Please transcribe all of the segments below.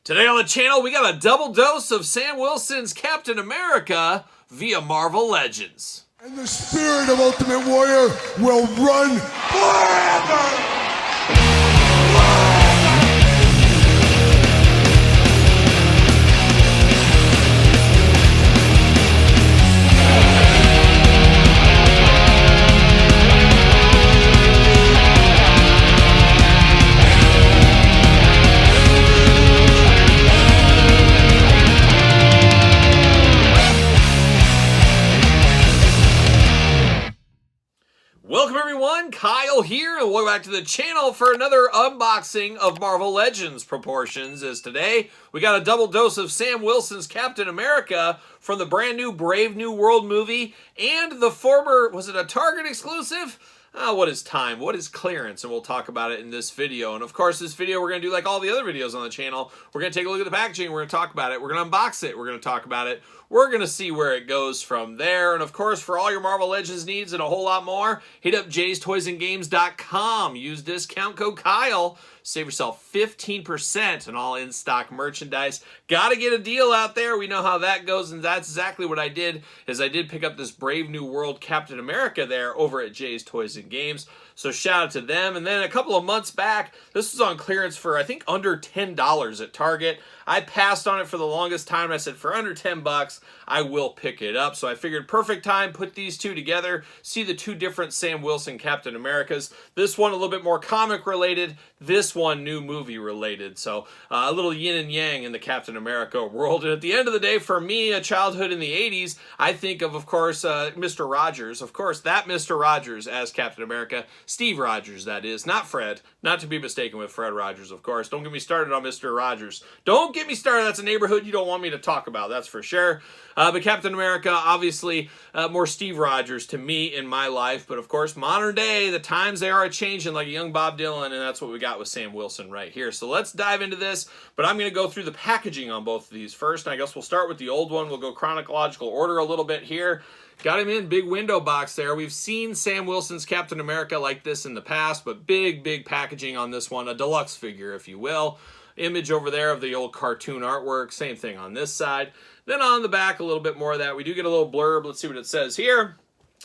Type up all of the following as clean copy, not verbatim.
Today on the channel, we got a double dose of Sam Wilson's Captain America via Marvel Legends. And the spirit of Ultimate Warrior will run forever! Welcome everyone, Kyle here, and welcome back to the channel for another unboxing of Marvel Legends proportions. As today, we got a double dose of Sam Wilson's Captain America from the brand new Brave New World movie, and the former, was it a Target exclusive? What is time? What is clearance? And we'll talk about it in this video. And of course, this video, we're going to do like all the other videos on the channel. We're going to take a look at the packaging. We're going to talk about it. We're going to unbox it. We're going to talk about it. We're going to see where it goes from there. And of course, for all your Marvel Legends needs and a whole lot more, hit up jaystoysandgames.com. Use discount code Kyle. Save yourself 15% on all in-stock merchandise. Gotta get a deal out there. We know how that goes, and that's exactly what I did, is I did pick up this Brave New World Captain America there over at Jay's Toys and Games. So shout out to them. And then a couple of months back, this was on clearance for, I think, under $10 at Target. I passed on it for the longest time. I said, for under 10 bucks, I will pick it up. So I figured perfect time, put these two together, see the two different Sam Wilson Captain Americas. This one a little bit more comic related, this one new movie related. So a little yin and yang in the Captain America world. And at the end of the day, for me, a childhood in the 80s, I think of course, Mr. Rogers. Of course, that Mr. Rogers as Captain America. Steve Rogers, that is. Not Fred. Not to be mistaken with Fred Rogers, of course. Don't get me started on Mr. Rogers. Don't get me started. That's a neighborhood you don't want me to talk about, that's for sure. But Captain America, obviously, more Steve Rogers to me in my life. But of course, modern day, the times they are changing like a young Bob Dylan, and that's what we got with Sam Wilson right here. So let's dive into this. But I'm going to go through the packaging on both of these first. And I guess we'll start with the old one. We'll go chronological order a little bit here. Got him in big window box there. We've seen Sam Wilson's Captain America like this in the past, but big packaging on this one. A deluxe figure, if you will. Image over there of the old cartoon artwork. Same thing on this side. Then on the back, a little bit more of that. We do get a little blurb. Let's see what it says here.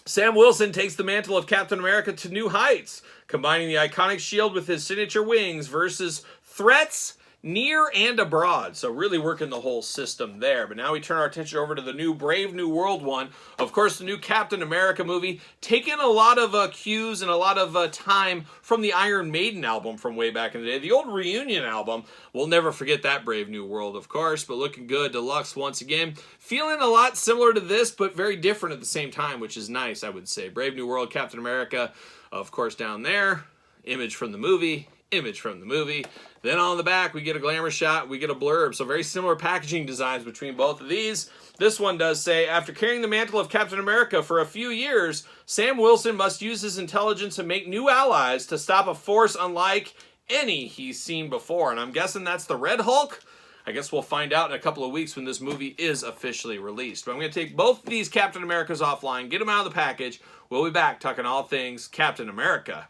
Sam Wilson takes the mantle of Captain America to new heights, combining the iconic shield with his signature wings versus threats near and abroad. So really working the whole system there. But now we turn our attention over to the new Brave New World one. Of course, the new Captain America movie, taking a lot of cues and a lot of time from the Iron Maiden album from way back in the day. The old reunion album. We'll never forget that Brave New World, of course, but looking good. Deluxe once again. Feeling a lot similar to this, but very different at the same time, which is nice, I would say. Brave New World, Captain America, of course, down there. Image from the movie. Image from the movie. Then on the back, we get a glamour shot, we get a blurb. So very similar packaging designs between both of these. This one does say, after carrying the mantle of Captain America for a few years, Sam Wilson must use his intelligence and make new allies to stop a force unlike any he's seen before. And I'm guessing that's the Red Hulk? I guess we'll find out in a couple of weeks when this movie is officially released. But I'm going to take both of these Captain Americas offline, get them out of the package. We'll be back talking all things Captain America.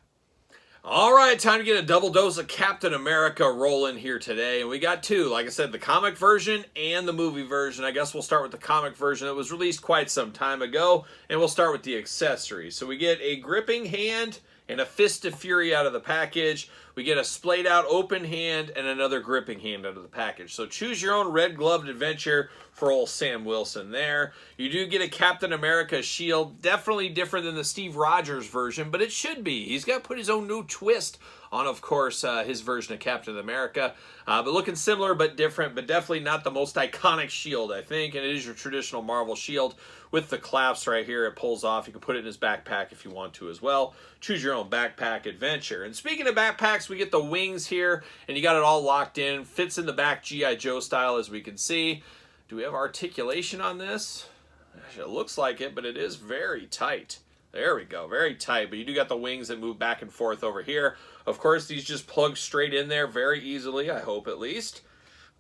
All right, time to get a double dose of Captain America rolling here today. And we got two, like I said, the comic version and the movie version. I guess we'll start with the comic version that was released quite some time ago. And we'll start with the accessories. So we get a gripping hand and a fist of fury out of the package. We get a splayed out open hand and another gripping hand out of the package. So choose your own red gloved adventure for old Sam Wilson there. You do get a Captain America shield. Definitely different than the Steve Rogers version, but it should be. He's got to put his own new twist on, of course, his version of Captain America. But looking similar but different, but definitely not the most iconic shield, I think. And it is your traditional Marvel shield with the clasps right here. It pulls off. You can put it in his backpack if you want to as well. Choose your own backpack adventure. And speaking of backpacks, we get the wings here, and you got it all locked in. Fits in the back G.I. Joe style, as we can see. Do we have articulation on this? Actually, it looks like it, but it is very tight. There we go, very tight. But you do got the wings that move back and forth over here. Of course, these just plug straight in there very easily, I hope at least.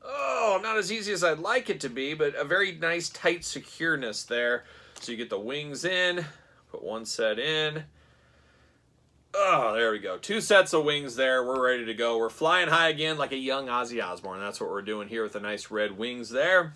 Oh, not as easy as I'd like it to be, but a very nice tight secureness there. So you get the wings in, put one set in. Oh, there we go. 2 sets of wings there. We're ready to go. We're flying high again like a young Ozzy Osbourne. That's what we're doing here with the nice red wings there.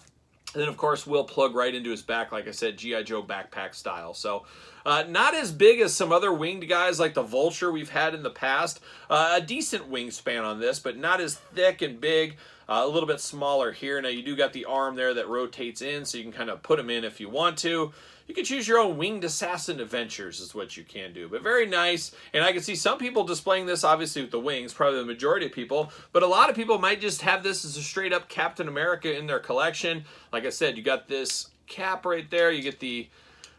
And then, of course, we'll plug right into his back, like I said, G.I. Joe backpack style. So, not as big as some other winged guys like the Vulture we've had in the past. A decent wingspan on this, but not as thick and big. A little bit smaller here. Now, you do got the arm there that rotates in, so you can kind of put them in if you want to. You can choose your own winged assassin adventures is what you can do. But very nice. And I can see some people displaying this, obviously, with the wings. Probably the majority of people. But a lot of people might just have this as a straight-up Captain America in their collection. Like I said, you got this cap right there. You get the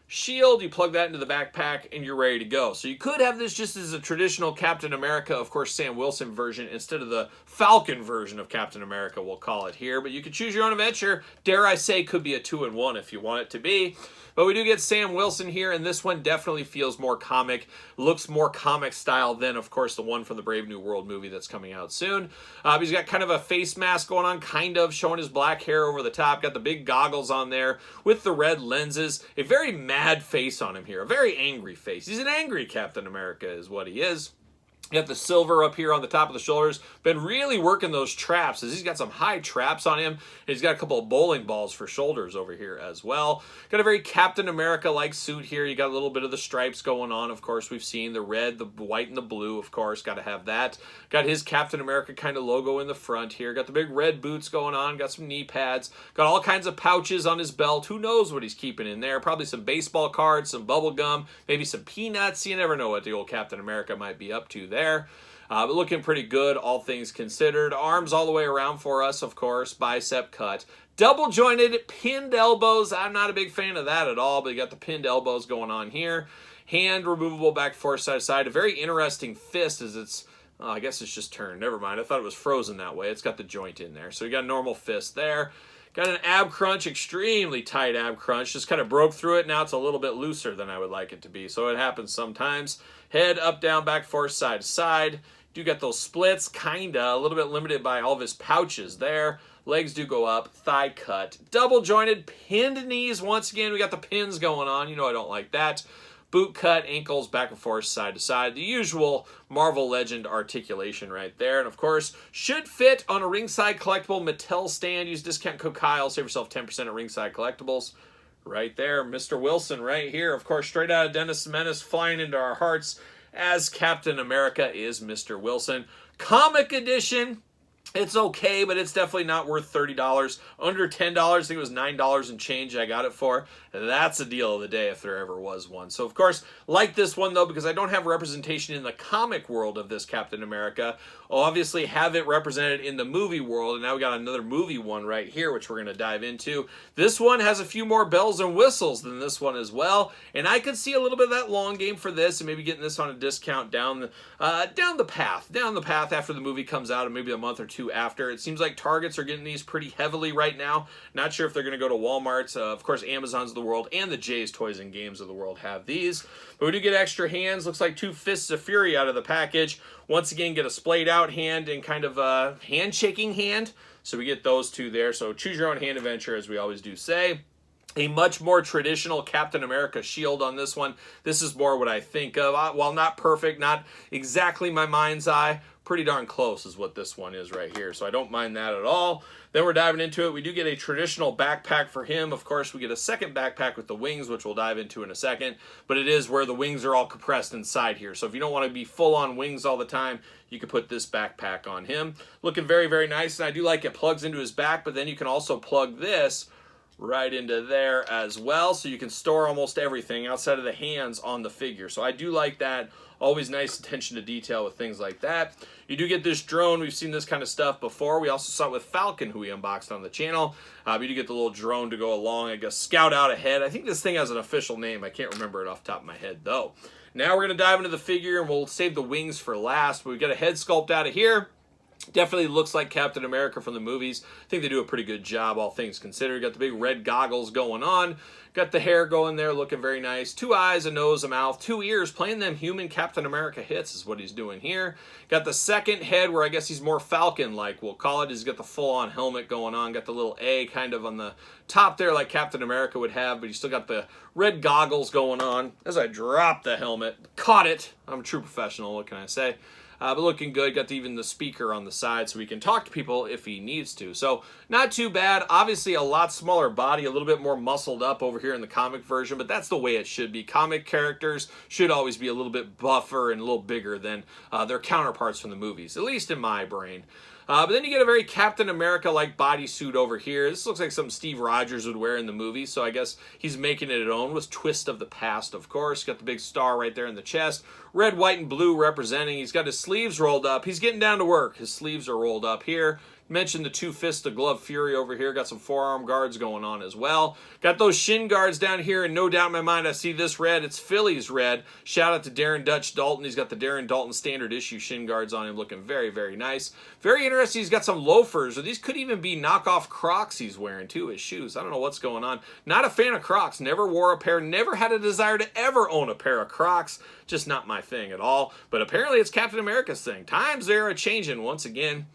shield, you plug that into the backpack, and you're ready to go. So you could have this just as a traditional Captain America, of course, Sam Wilson version, instead of the Falcon version of Captain America, we'll call it here. But you could choose your own adventure. Dare I say, could be a 2-in-1 if you want it to be. But we do get Sam Wilson here, and this one definitely feels more comic, looks more comic style than, of course, the one from the Brave New World movie that's coming out soon. He's got kind of a face mask going on, kind of, showing his black hair over the top. Got the big goggles on there with the red lenses. A very mad face on him here, a very angry face. He's an angry Captain America is what he is. You got the silver up here on the top of the shoulders. Been really working those traps as he's got some high traps on him. And he's got a couple of bowling balls for shoulders over here as well. Got a very Captain America-like suit here. You got a little bit of the stripes going on. Of course, we've seen the red, the white, and the blue, of course. Got to have that. Got his Captain America kind of logo in the front here. Got the big red boots going on. Got some knee pads. Got all kinds of pouches on his belt. Who knows what he's keeping in there? Probably some baseball cards, some bubble gum, maybe some peanuts. You never know what the old Captain America might be up to there. But looking pretty good, all things considered. Arms all the way around for us, of course. Bicep cut. Double jointed, pinned elbows. I'm not a big fan of that at all, but you got the pinned elbows going on here. Hand removable back forth side to side. A very interesting fist as it's, I guess it's just turned. Never mind. I thought it was frozen that way. It's got the joint in there. So you got a normal fist there. Got an ab crunch, extremely tight ab crunch. Just kind of broke through it. Now it's a little bit looser than I would like it to be. So it happens sometimes. Head up, down, back, forth, side to side. Do get those splits, kinda. A little bit limited by all of his pouches there. Legs do go up. Thigh cut. Double jointed, pinned knees. Once again, we got the pins going on. You know I don't like that. Boot cut, ankles, back and forth, side to side. The usual Marvel Legend articulation right there. And of course, should fit on a Ringside Collectible Mattel stand. Use discount code Kyle. Save yourself 10% at Ringside Collectibles. Right there, Mr. Wilson right here. Of course, straight out of Dennis the Menace, flying into our hearts as Captain America is Mr. Wilson. Comic edition. It's okay, but it's definitely not worth $30. Under $10, I think it was $9 and change I got it for. And that's a deal of the day if there ever was one. So, of course, like this one, though, because I don't have representation in the comic world of this Captain America, I'll obviously have it represented in the movie world. And now we got another movie one right here, which we're going to dive into. This one has a few more bells and whistles than this one as well. And I could see a little bit of that long game for this and maybe getting this on a discount down the path after the movie comes out, and maybe a month or two after. It seems like Targets are getting these pretty heavily right now. Not sure if they're going to go to Walmart's. Of course, Amazon's of the world and the Jay's Toys and Games of the world have these. But we do get extra hands. Looks like 2 Fists of Fury out of the package. Once again, get a splayed out hand and kind of a hand-shaking hand. So we get those 2 there. So choose your own hand adventure, as we always do say. A much more traditional Captain America shield on this one. This is more what I think of. While not perfect, not exactly my mind's eye, pretty darn close is what this one is right here. So I don't mind that at all. Then we're diving into it. We do get a traditional backpack for him. Of course, we get a second backpack with the wings, which we'll dive into in a second. But it is where the wings are all compressed inside here. So if you don't want to be full on wings all the time, you can put this backpack on him. Looking very, very nice. And I do like it plugs into his back, but then you can also plug this right into there as well, so you can store almost everything outside of the hands on the figure. So I do like that. Always nice attention to detail with things like that. You do get this drone. We've seen this kind of stuff before. We also saw it with Falcon, who we unboxed on the channel. You do get the little drone to go along, I guess, scout out ahead. I think this thing has an official name. I can't remember it off the top of my head, though. Now we're going to dive into the figure, and we'll save the wings for last. But we've got a head sculpt out of here. Definitely looks like Captain America from the movies. I think they do a pretty good job, all things considered. Got the big red goggles going on. Got the hair going there, looking very nice. 2 eyes, a nose, a mouth, 2 ears, playing them human Captain America hits is what he's doing here. Got the second head where I guess he's more Falcon-like, we'll call it. He's got the full-on helmet going on. Got the little A kind of on the top there like Captain America would have, but he's still got the red goggles going on. As I drop the helmet, caught it. I'm a true professional, what can I say? But looking good. Got even the speaker on the side so he can talk to people if he needs to. So not too bad. Obviously a lot smaller body, a little bit more muscled up over here in the comic version, but that's the way it should be. Comic characters should always be a little bit buffer and a little bigger than their counterparts from the movies, at least in my brain. But then you get a very Captain America-like bodysuit over here. This looks like something Steve Rogers would wear in the movie, so I guess he's making it his own with twist of the past, of course. Got the big star right there in the chest. Red, white, and blue representing. He's got his sleeves rolled up. He's getting down to work. His sleeves are rolled up here. Mentioned the 2 fists of glove fury over here. Got some forearm guards going on as well. Got those shin guards down here, and no doubt in my mind I see this red. It's Philly's red. Shout out to Darren Dutch Dalton. He's got the Darren Dalton standard issue shin guards on him, looking very, very nice. Very interesting. He's got some loafers, or these could even be knockoff Crocs he's wearing too, his shoes. I don't know what's going on. Not a fan of Crocs. Never wore a pair. Never had a desire to ever own a pair of Crocs. Just not my thing at all. But apparently it's Captain America's thing. Times they're a-changing once again.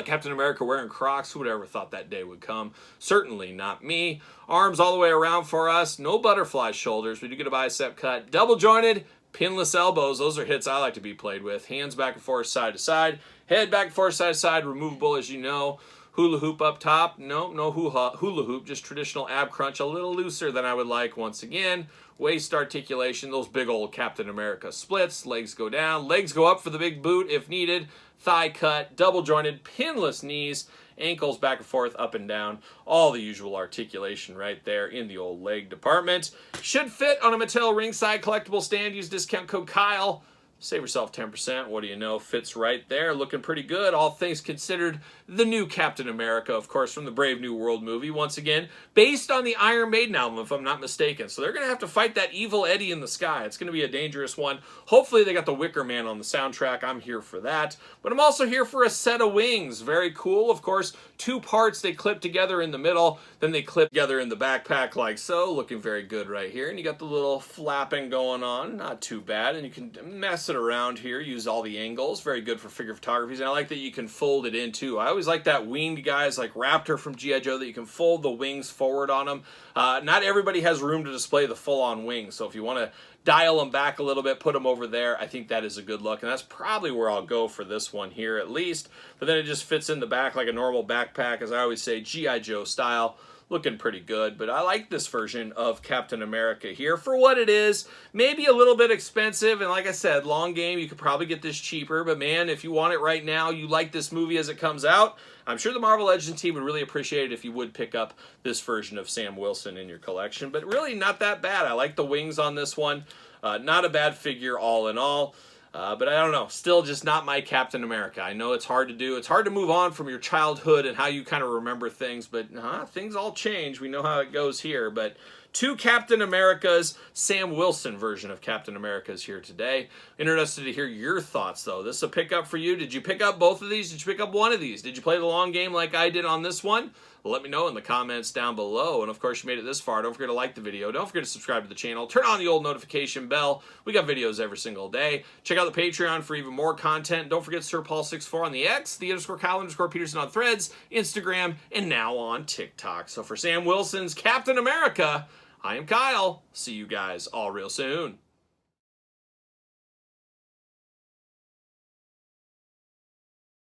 Captain America wearing Crocs. Who would ever thought that day would come? Certainly not me. Arms all the way around for us. No butterfly shoulders. We do get a bicep cut. Double jointed. Pinless elbows. Those are hits I like to be played with. Hands back and forth, side to side. Head back and forth, side to side. Removable, as you know. Hula hoop up top. No hula hoop. Just traditional ab crunch. A little looser than I would like once again. Waist articulation. Those big old Captain America splits. Legs go down. Legs go up for the big boot if needed. Thigh cut, double jointed, pinless knees, ankles back and forth, up and down. All the usual articulation right there in the old leg department. Should fit on a Mattel ringside collectible stand. Use discount code Kyle. Save yourself 10%. What do you know? Fits right there. Looking pretty good. All things considered, the new Captain America, of course, from the Brave New World movie. Once again, based on the Iron Maiden album, if I'm not mistaken. So they're going to have to fight that evil Eddie in the sky. It's going to be a dangerous one. Hopefully they got the Wicker Man on the soundtrack. I'm here for that. But I'm also here for a set of wings. Very cool. Of course, 2 parts they clip together in the middle. Then they clip together in the backpack like so. Looking very good right here. And you got the little flapping going on. Not too bad. And you can mess it around here. Use all the angles. Very good for figure photography. And I like that you can fold it in too. I always like that winged guys like Raptor from G.I. Joe that you can fold the wings forward on them. Not everybody has room to display the full-on wings. So if you want to dial them back a little bit, put them over there, I think that is a good look. And that's probably where I'll go for this one here at least. But then it just fits in the back like a normal backpack. As I always say, G.I. Joe style. Looking pretty good, but I like this version of Captain America here for what it is. Maybe a little bit expensive, and like I said, long game, you could probably get this cheaper, but man, if you want it right now, you like this movie as it comes out, I'm sure the Marvel Legends team would really appreciate it if you would pick up this version of Sam Wilson in your collection, but really not that bad. I like the wings on this one. Not a bad figure all in all. But I don't know, still just not my Captain America. I know it's hard to do. It's hard to move on from your childhood and how you kind of remember things, but things all change. We know how it goes here, but 2 Captain Americas, Sam Wilson version of Captain America is here today. Interested to hear your thoughts, though. This is a pickup for you. Did you pick up both of these? Did you pick up one of these? Did you play the long game like I did on this one? Let me know in the comments down below. And of course, you made it this far. Don't forget to like the video. Don't forget to subscribe to the channel. Turn on the old notification bell. We got videos every single day. Check out the Patreon for even more content. Don't forget Sir Paul64 on the X, the _Kyle_Peterson on Threads, Instagram, and now on TikTok. So for Sam Wilson's Captain America, I am Kyle. See you guys all real soon.